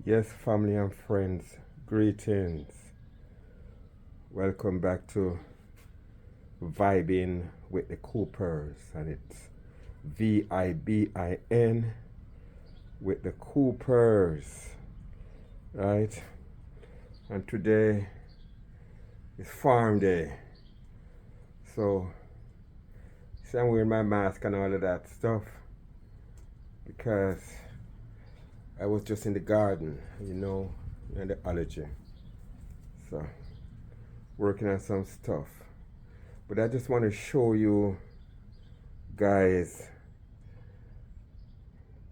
Yes, family and friends, greetings. Welcome back to Vibing with the Coopers, and it's VIBIN with the Coopers, right? And today is farm day, so see, I'm wearing my mask and all of that stuff because I was just in the garden, and the allergy. So working on some stuff. But I just want to show you guys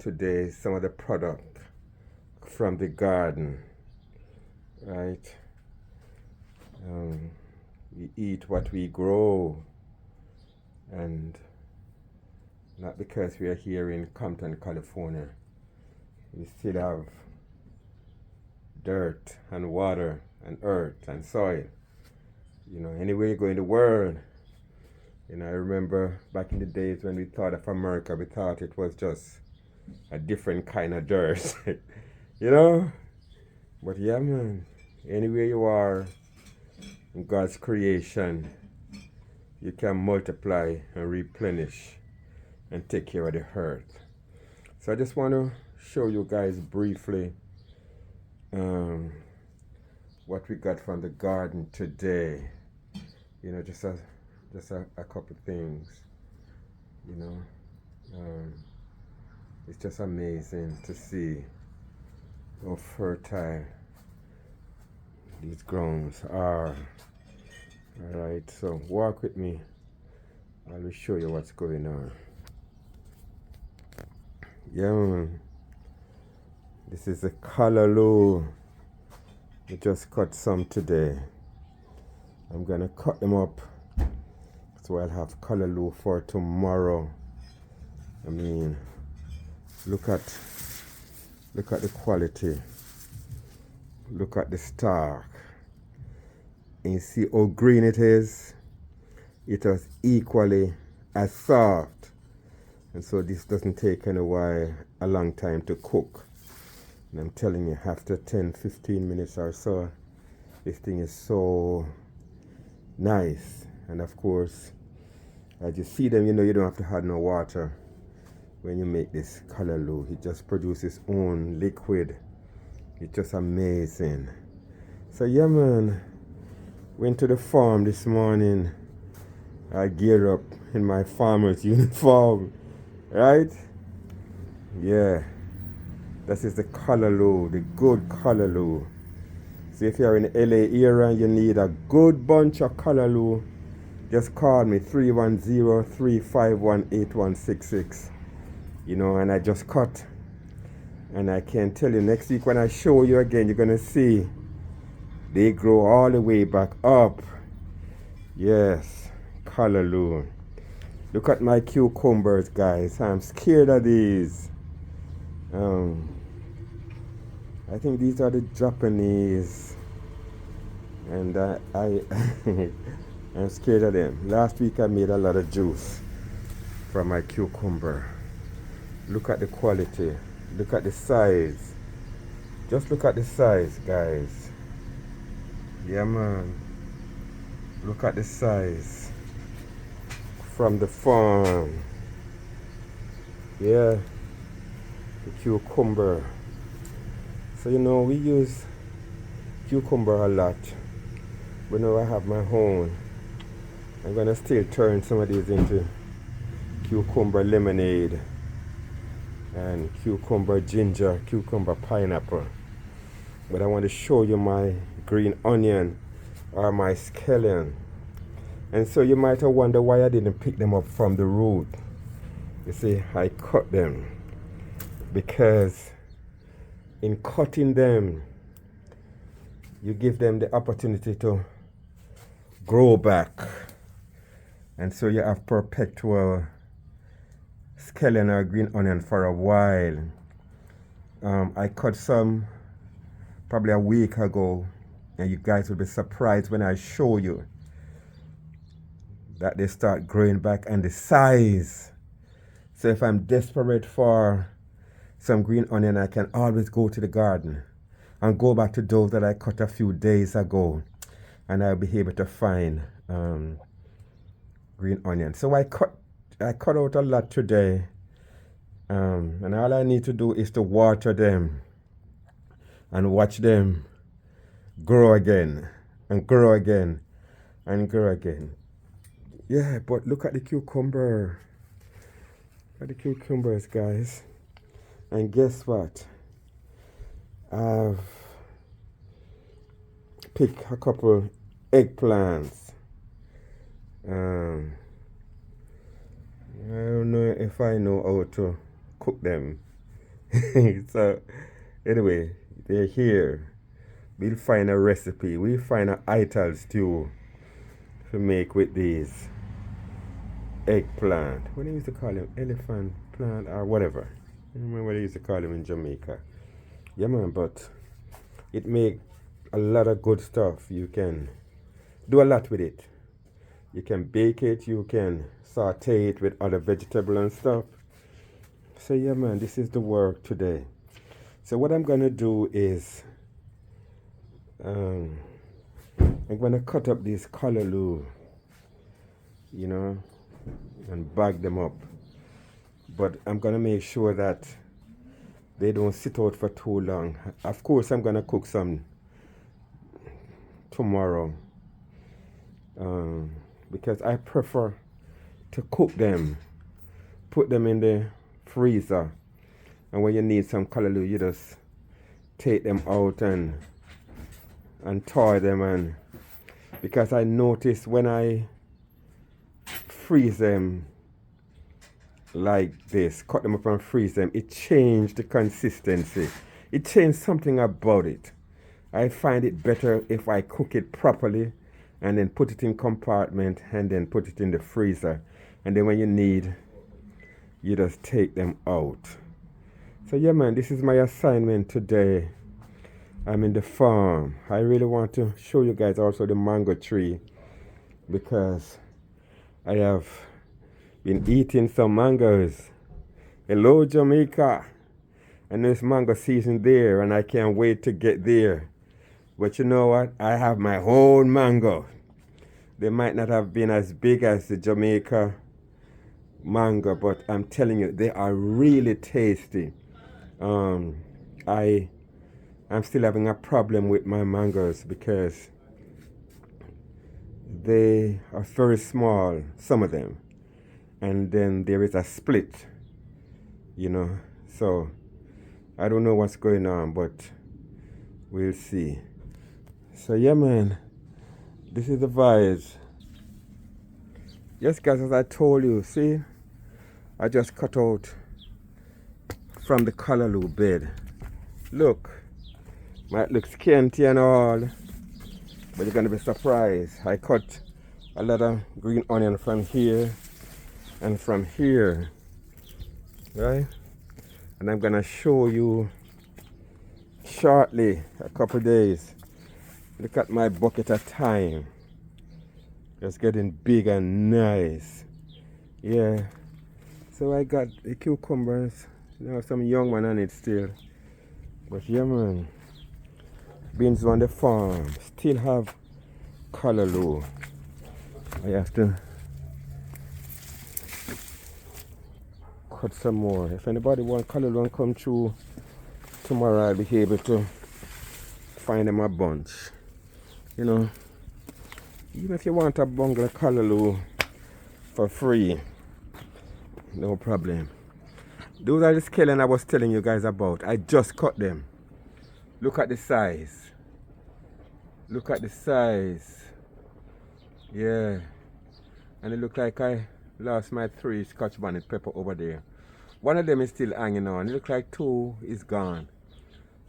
today some of the product from the garden, right? We eat what we grow, and not because we are here in Compton, California. We still have dirt and water and earth and soil. Anywhere you go in the world, I remember back in the days when we thought of America, we thought it was just a different kind of dirt, you know? But yeah, man, anywhere you are in God's creation, you can multiply and replenish and take care of the earth. So I just want to show you guys briefly what we got from the garden today. Just a couple things. It's just amazing to see how fertile these grounds are. All right, so walk with me. I will show you what's going on. Yeah, man. This is a callaloo. We just cut some today. I'm gonna cut them up so I'll have callaloo for tomorrow. I mean, look at the quality. Look at the stalk. And you see how green it is? It is equally as soft. And so this doesn't take a long time to cook. And I'm telling you, after 10-15 minutes or so, this thing is so nice. And of course, as you see them, you don't have to add no water when you make this callaloo. It just produces its own liquid. It's just amazing. So yeah, man, went to the farm this morning. I geared up in my farmer's uniform, right? Yeah, this is the callaloo, the good callaloo. So if you're in the LA area and you need a good bunch of callaloo, just call me 310-351-8166. And I just cut. And I can tell you, next week when I show you again, you're gonna see they grow all the way back up. Yes, callaloo. Look at my cucumbers, guys. I'm scared of these. I think these are the Japanese, and I'm scared of them. Last week I made a lot of juice from my cucumber. Look at the quality. Look at the size. Just look at the size, guys. Yeah, man. Look at the size from the farm. Yeah, the cucumber. So we use cucumber a lot. But now I have my own. I'm gonna still turn some of these into cucumber lemonade and cucumber ginger, cucumber pineapple. But I want to show you my green onion or my scallion. And so you might have wondered why I didn't pick them up from the root. You see, I cut them because in cutting them, you give them the opportunity to grow back. And so you have perpetual scallion or green onion for a while. I cut some probably a week ago, and you guys will be surprised when I show you that they start growing back and the size. So if I'm desperate for some green onion, I can always go to the garden and go back to those that I cut a few days ago, and I'll be able to find green onion. So I cut out a lot today, and all I need to do is to water them and watch them grow again and grow again and grow again. Yeah, but look at the cucumber. Look at the cucumbers, guys. And guess what? I've picked a couple eggplants. I don't know if I know how to cook them. So anyway, they're here. We'll find a recipe. We'll find an ital stew to make with these eggplant. What do they used to call them? Elephant plant or whatever. I don't remember what they used to call them in Jamaica. Yeah, man, but it make a lot of good stuff. You can do a lot with it. You can bake it. You can saute it with other vegetable and stuff. So yeah, man, this is the work today. So what I'm gonna do is I'm gonna cut up these callaloo, you know, and bag them up. But I'm gonna make sure that they don't sit out for too long. Of course, I'm gonna cook some tomorrow, because I prefer to cook them, put them in the freezer, and when you need some callaloo, you just take them out and thaw them. And because I notice when I freeze them like this, cut them up and freeze them, it changed the consistency. It changed something about it. I find it better if I cook it properly and then put it in compartment and then put it in the freezer. And then when you need, you just take them out. So yeah, man, this is my assignment today. I'm in the farm. I really want to show you guys also the mango tree, because I have been eating some mangoes. Hello, Jamaica. And there's mango season there, and I can't wait to get there. But you know what? I have my own mango. They might not have been as big as the Jamaica mango, but I'm telling you, they are really tasty. I'm still having a problem with my mangoes because they are very small, some of them. And then there is a split, you know. So I don't know what's going on, but we'll see. So yeah, man, this is the vibes. Yes, guys, as I told you, see, I just cut out from the callaloo bed. Look, might look scanty and all, but you're gonna be surprised. I cut a lot of green onion from here and from here, right? And I'm gonna show you shortly, a couple days. Look at my bucket of thyme. It's getting big and nice. Yeah. So I got the cucumbers. You know, some young one on it still. But yeah, man. Beans on the farm. Still have callaloo. I have to cut some more. If anybody want callaloo and come through tomorrow, I'll be able to find them a bunch. You know, even if you want a bundle of callaloo for free, no problem. Those are the scallion I was telling you guys about. I just cut them. Look at the size. Look at the size. Yeah. And it look like I lost my 3 Scotch bonnet pepper over there. One of them is still hanging on. It look like 2 is gone.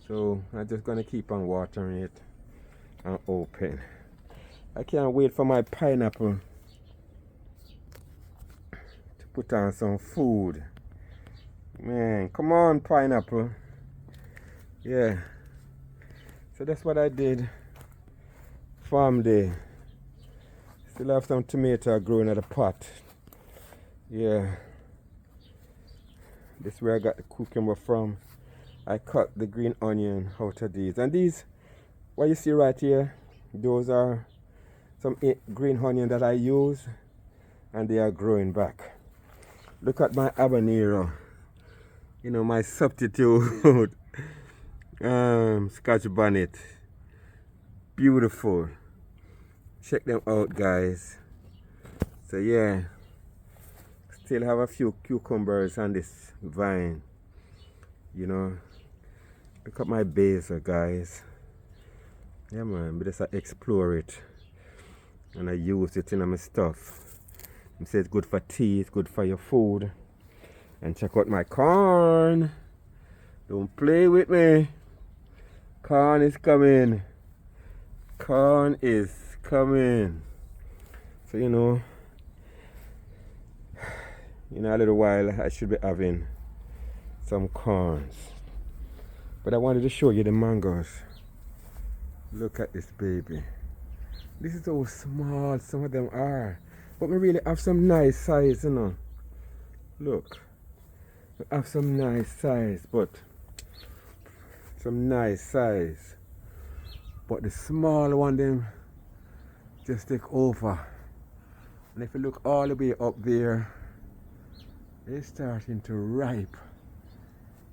So I'm just gonna keep on watering it and open. I can't wait for my pineapple to put on some food. Man, come on, pineapple. Yeah. So that's what I did farm day. Still have some tomato growing at a pot. Yeah. This is where I got the cucumber from. I cut the green onion out of these. And these, what you see right here, those are some green onion that I use, and they are growing back. Look at my habanero, you know, my substitute Scotch bonnet. Beautiful. Check them out, guys. So yeah, still have a few cucumbers on this vine, you know. Look at my basil, guys. Yeah man, but just explore it, and I use it in my stuff. I say it's good for tea, it's good for your food. And check out my corn. Don't play with me. Corn is coming. Corn is coming. So you know, in a little while I should be having some corns. But I wanted to show you the mangoes. Look at this baby. This is how small some of them are. But we really have some nice size, you know. Look. We have some nice size, but the small one them just take over. And if you look all the way up there, they're starting to ripe.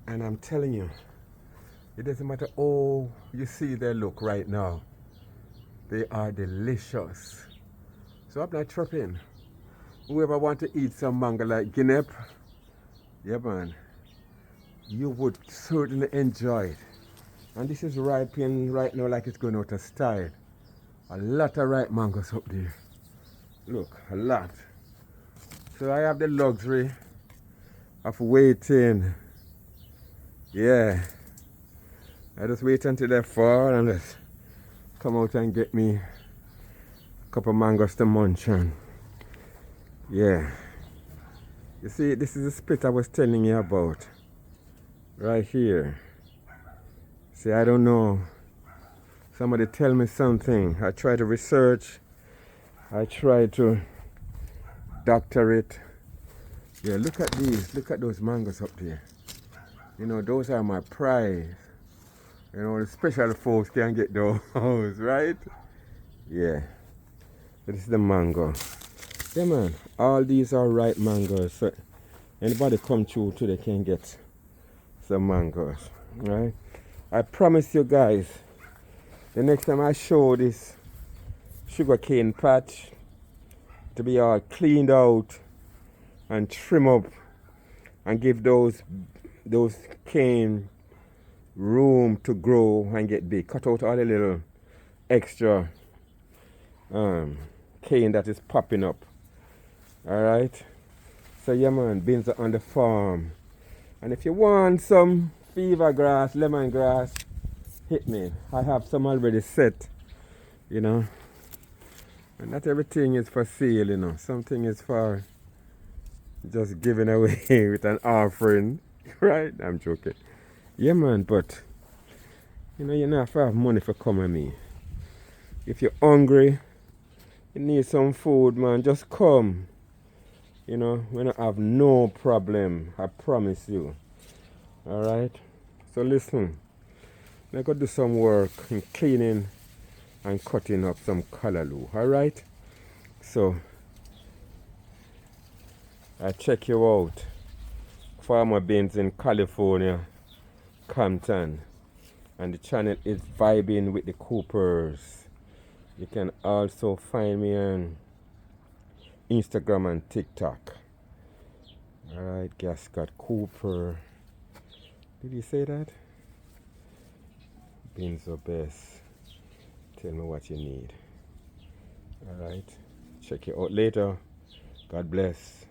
And I'm telling you, it doesn't matter how you see they look right now. They are delicious. So I'm not tripping. Whoever want to eat some mango like Guinea, yeah man, you would certainly enjoy it. And this is ripening right now like it's going out of style. A lot of ripe mangoes up there. Look, a lot. So I have the luxury of waiting. Yeah. I just wait until they fall and just come out and get me a couple mangoes to munch on. Yeah. You see, this is the split I was telling you about. Right here. See, I don't know. Somebody tell me something. I try to research. I try to doctor it. Yeah, look at these. Look at those mangoes up there. You know, those are my prize. You know, the special folks can get those, right? Yeah. This is the mango. Yeah, man. All these are ripe mangoes. So anybody come through today can get some mangoes, right? I promise you guys, the next time I show this sugarcane patch to be all cleaned out and trim up and give those cane room to grow and get big. Cut out all the little extra cane that is popping up. Alright? So yeah man, beans are on the farm. And if you want some fever grass, lemongrass, hit me. I have some already set, you know. And not everything is for sale, you know. Something is for just giving away with an offering. Right? I'm joking. Yeah man, but you know, you don't have to have money for come at me. If you're hungry, you need some food, man, just come. You know, we don't have no problem, I promise you. Alright? So listen, I got to do some work in cleaning and cutting up some callaloo. Alright? So I check you out. Farmer Beans in California, Compton. And the channel is Vibing with the Coopers. You can also find me on Instagram and TikTok. Alright, Gascott Cooper. Did you say that? Beans are best. Tell me what you need. Alright. Check you out later. God bless.